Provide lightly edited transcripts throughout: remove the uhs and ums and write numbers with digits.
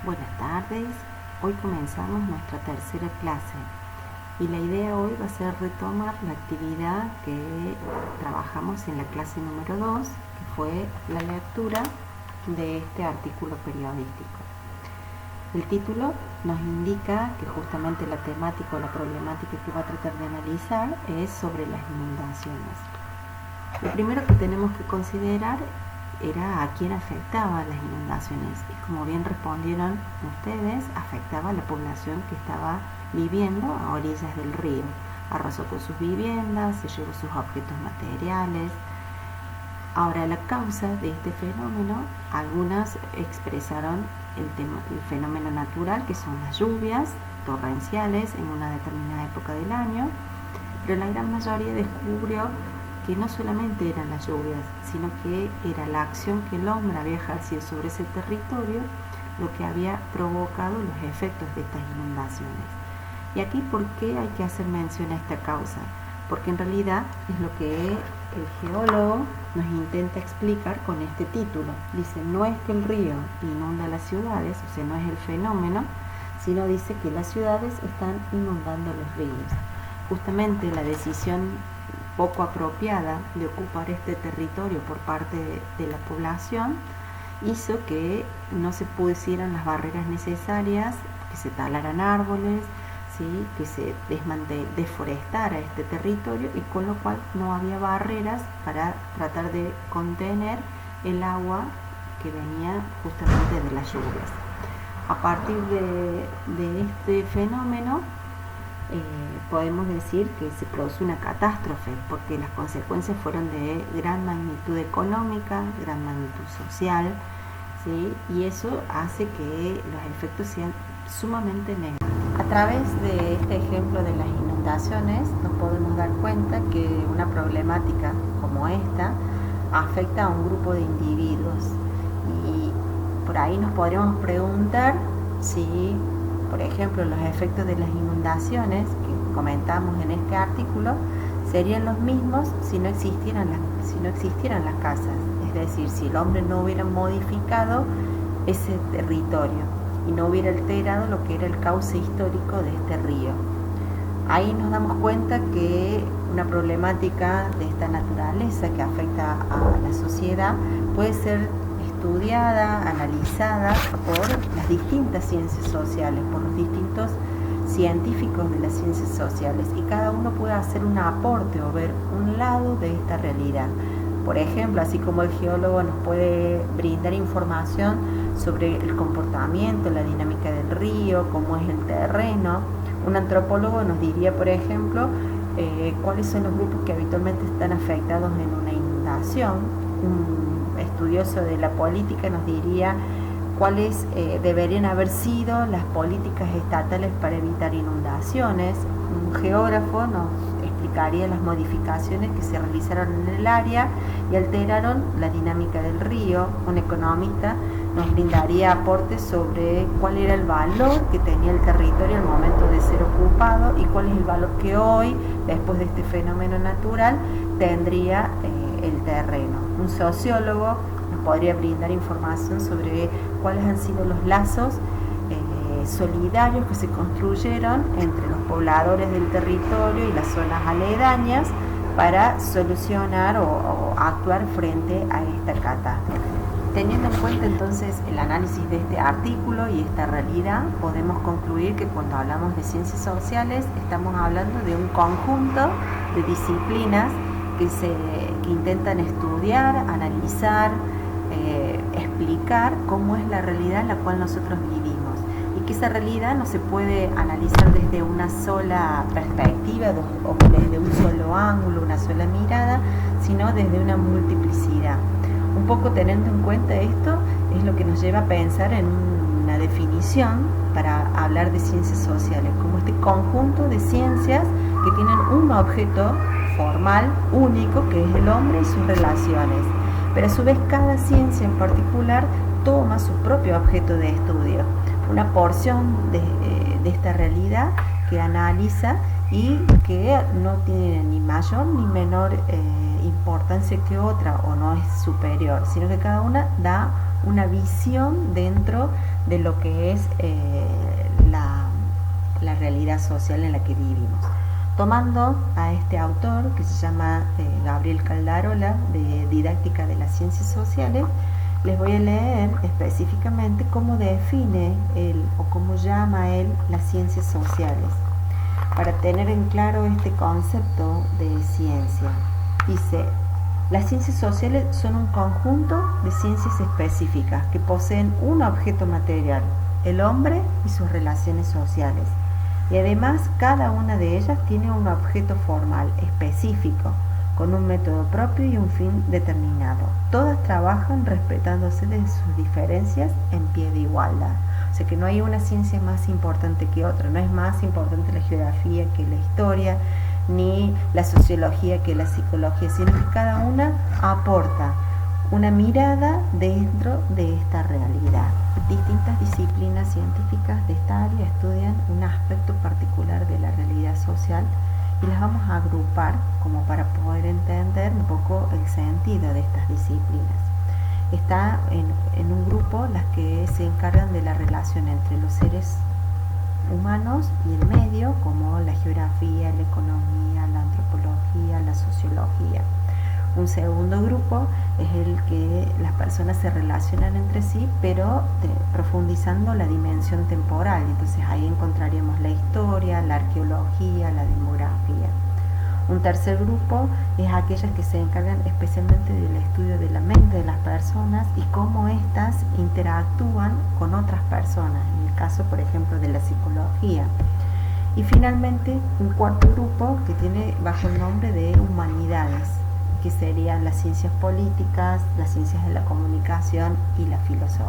Buenas tardes, hoy comenzamos nuestra tercera clase y la idea hoy va a ser retomar la actividad que trabajamos en la clase número 2, que fue la lectura de este artículo periodístico. El título nos indica que justamente la temática o la problemática que va a tratar de analizar es sobre las inundaciones. Lo primero que tenemos que considerar era a quién afectaba las inundaciones, y como bien respondieron ustedes, afectaba a la población que estaba viviendo a orillas del río. Arrasó con sus viviendas, se llevó sus objetos materiales. Ahora, la causa de este fenómeno, algunas expresaron el fenómeno natural, que son las lluvias torrenciales en una determinada época del año, pero la gran mayoría descubrió que no solamente eran las lluvias, sino que era la acción que el hombre había ejercido sobre ese territorio lo que había provocado los efectos de estas inundaciones. Y aquí, ¿por qué hay que hacer mención a esta causa? Porque en realidad es lo que el geólogo nos intenta explicar con este título. Dice, no es que el río inunda las ciudades, o sea, no es el fenómeno, sino dice que las ciudades están inundando los ríos. Justamente la decisión poco apropiada de ocupar este territorio por parte de la población hizo que no se pusieran las barreras necesarias, que se talaran árboles, ¿sí? Que se deforestara este territorio, y con lo cual no había barreras para tratar de contener el agua que venía justamente de las lluvias. A partir de este fenómeno podemos decir que se produce una catástrofe, porque las consecuencias fueron de gran magnitud económica, gran magnitud social, ¿sí? Y eso hace que los efectos sean sumamente negativos. A través de este ejemplo de las inundaciones nos podemos dar cuenta que una problemática como esta afecta a un grupo de individuos, y por ahí nos podríamos preguntar si, por ejemplo, los efectos de las inundaciones que comentamos en este artículo serían los mismos si no existieran las casas, es decir, si el hombre no hubiera modificado ese territorio y no hubiera alterado lo que era el cauce histórico de este río. Ahí nos damos cuenta que una problemática de esta naturaleza que afecta a la sociedad puede ser estudiada, analizada por las distintas ciencias sociales, por los distintos científicos de las ciencias sociales, y cada uno puede hacer un aporte o ver un lado de esta realidad. Por ejemplo, así como el geólogo nos puede brindar información sobre el comportamiento, la dinámica del río, cómo es el terreno, un antropólogo nos diría, por ejemplo, cuáles son los grupos que habitualmente están afectados en una inundación. Un estudioso de la política nos diría cuáles deberían haber sido las políticas estatales para evitar inundaciones. Un geógrafo nos explicaría las modificaciones que se realizaron en el área y alteraron la dinámica del río. Un economista nos brindaría aportes sobre cuál era el valor que tenía el territorio al momento de ser ocupado y cuál es el valor que hoy, después de este fenómeno natural, tendría el terreno. Un sociólogo nos podría brindar información sobre cuáles han sido los lazos solidarios que se construyeron entre los pobladores del territorio y las zonas aledañas para solucionar o actuar frente a esta catástrofe. Teniendo en cuenta entonces el análisis de este artículo y esta realidad, podemos concluir que cuando hablamos de ciencias sociales estamos hablando de un conjunto de disciplinas que intentan estudiar, analizar, explicar cómo es la realidad en la cual nosotros vivimos, y que esa realidad no se puede analizar desde una sola perspectiva o desde un solo ángulo, una sola mirada, sino desde una multiplicidad. Un poco teniendo en cuenta esto es lo que nos lleva a pensar en una definición para hablar de ciencias sociales, como este conjunto de ciencias que tienen un objeto formal único, que es el hombre y sus relaciones, pero a su vez cada ciencia en particular toma su propio objeto de estudio, una porción de esta realidad que analiza y que no tiene ni mayor ni menor importancia que otra, o no es superior, sino que cada una da una visión dentro de lo que es la realidad social en la que vivimos. Tomando a este autor que se llama Gabriel Caldarola, de Didáctica de las Ciencias Sociales, les voy a leer específicamente cómo define él o cómo llama él las ciencias sociales, para tener en claro este concepto de ciencia. Dice: las ciencias sociales son un conjunto de ciencias específicas que poseen un objeto material, el hombre y sus relaciones sociales. Y además cada una de ellas tiene un objeto formal específico, con un método propio y un fin determinado. Todas trabajan respetándose de sus diferencias en pie de igualdad. O sea que no hay una ciencia más importante que otra, no es más importante la geografía que la historia, ni la sociología que la psicología, sino que cada una aporta una mirada dentro de esta realidad. Distintas disciplinas científicas de esta área estudian un aspecto particular de la realidad social y las vamos a agrupar como para poder entender un poco el sentido de estas disciplinas. Está en un grupo las que se encargan de la relación entre los seres humanos y el medio, como la geografía, la economía, la antropología, la sociología. Un segundo grupo es el que las personas se relacionan entre sí, pero profundizando la dimensión temporal. Entonces ahí encontraríamos la historia, la arqueología, la demografía. Un tercer grupo es aquellas que se encargan especialmente del estudio de la mente de las personas y cómo éstas interactúan con otras personas, en el caso, por ejemplo, de la psicología. Y finalmente, un cuarto grupo que tiene bajo el nombre de humanidades, que serían las ciencias políticas, las ciencias de la comunicación y la filosofía.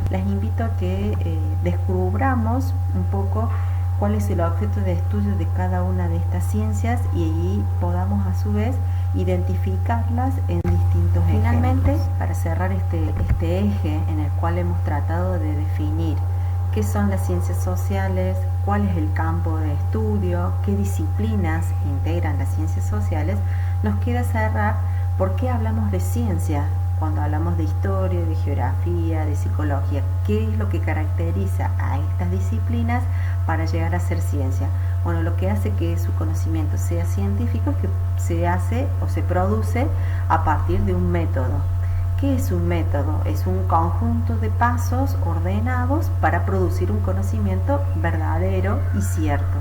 Les invito a que descubramos un poco cuál es el objeto de estudio de cada una de estas ciencias y allí podamos a su vez identificarlas en distintos Finalmente, ejemplos. Para cerrar este eje en el cual hemos tratado de definir qué son las ciencias sociales, cuál es el campo de estudio, qué disciplinas integran las ciencias sociales, nos queda cerrar por qué hablamos de ciencia cuando hablamos de historia, de geografía, de psicología. ¿Qué es lo que caracteriza a estas disciplinas para llegar a ser ciencia? Bueno, lo que hace que su conocimiento sea científico es que se hace o se produce a partir de un método. ¿Qué es un método? Es un conjunto de pasos ordenados para producir un conocimiento verdadero y cierto.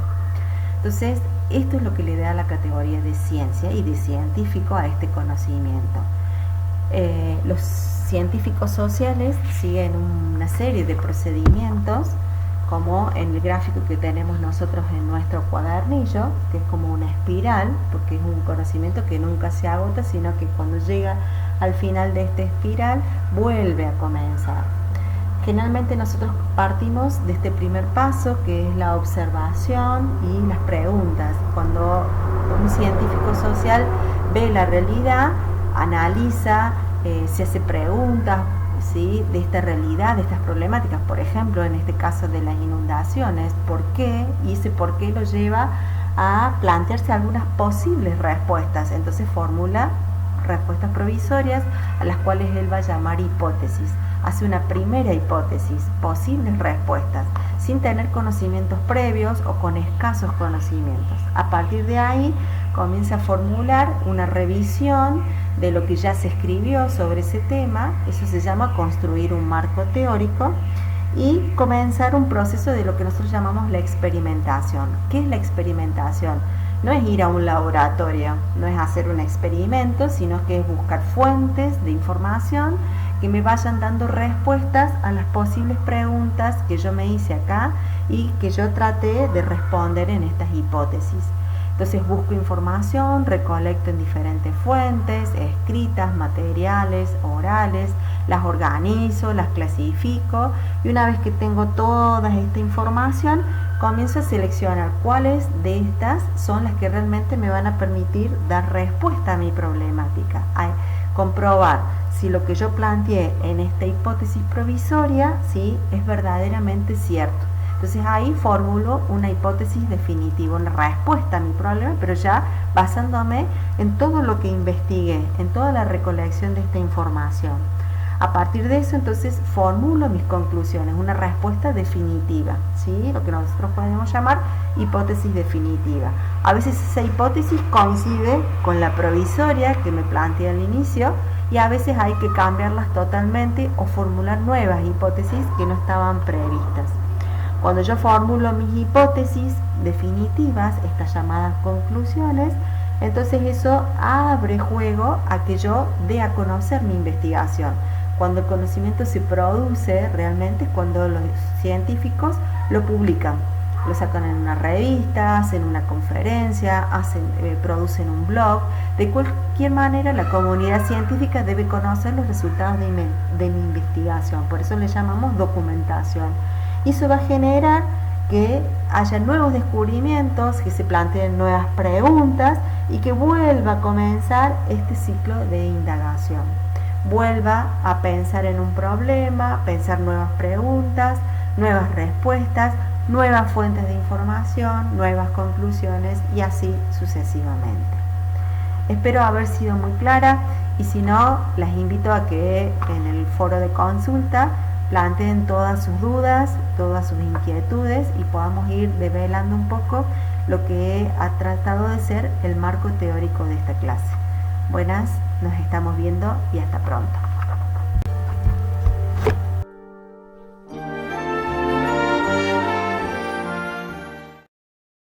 Entonces, esto es lo que le da la categoría de ciencia y de científico a este conocimiento. Los científicos sociales siguen una serie de procedimientos, como en el gráfico que tenemos nosotros en nuestro cuadernillo, que es como una espiral, porque es un conocimiento que nunca se agota, sino que cuando llega al final de esta espiral vuelve a comenzar. Generalmente nosotros partimos de este primer paso, que es la observación y las preguntas. Cuando un científico social ve la realidad, analiza, se hace preguntas, ¿sí?, de esta realidad, de estas problemáticas. Por ejemplo, en este caso de las inundaciones, ¿por qué? Y ese por qué lo lleva a plantearse algunas posibles respuestas. Entonces formula respuestas provisorias a las cuales él va a llamar hipótesis. Hace una primera hipótesis, posibles respuestas, sin tener conocimientos previos o con escasos conocimientos. A partir de ahí comienza a formular una revisión de lo que ya se escribió sobre ese tema. Eso se llama construir un marco teórico y comenzar un proceso de lo que nosotros llamamos la experimentación. ¿Qué es la experimentación? No es ir a un laboratorio, no es hacer un experimento, sino que es buscar fuentes de información que me vayan dando respuestas a las posibles preguntas que yo me hice acá y que yo traté de responder en estas hipótesis. Entonces busco información, recolecto en diferentes fuentes, escritas, materiales, orales, las organizo, las clasifico y una vez que tengo toda esta información, comienzo a seleccionar cuáles de estas son las que realmente me van a permitir dar respuesta a mi problemática, a comprobar si lo que yo planteé en esta hipótesis provisoria, ¿sí?, es verdaderamente cierto. Entonces ahí formulo una hipótesis definitiva, una respuesta a mi problema, pero ya basándome en todo lo que investigué, en toda la recolección de esta información. A partir de eso, entonces, formulo mis conclusiones, una respuesta definitiva, ¿sí? Lo que nosotros podemos llamar hipótesis definitiva. A veces esa hipótesis coincide con la provisoria que me planteé al inicio y a veces hay que cambiarlas totalmente o formular nuevas hipótesis que no estaban previstas. Cuando yo formulo mis hipótesis definitivas, estas llamadas conclusiones, entonces eso abre juego a que yo dé a conocer mi investigación. Cuando el conocimiento se produce realmente es cuando los científicos lo publican, lo sacan en una revista, hacen una conferencia, producen un blog. De cualquier manera, la comunidad científica debe conocer los resultados de mi investigación, por eso le llamamos documentación. Y eso va a generar que haya nuevos descubrimientos, que se planteen nuevas preguntas y que vuelva a comenzar este ciclo de indagación. Vuelva a pensar en un problema, pensar nuevas preguntas, nuevas respuestas, nuevas fuentes de información, nuevas conclusiones y así sucesivamente. Espero haber sido muy clara y si no, las invito a que en el foro de consulta planteen todas sus dudas, todas sus inquietudes y podamos ir develando un poco lo que ha tratado de ser el marco teórico de esta clase. Buenas, nos estamos viendo y hasta pronto.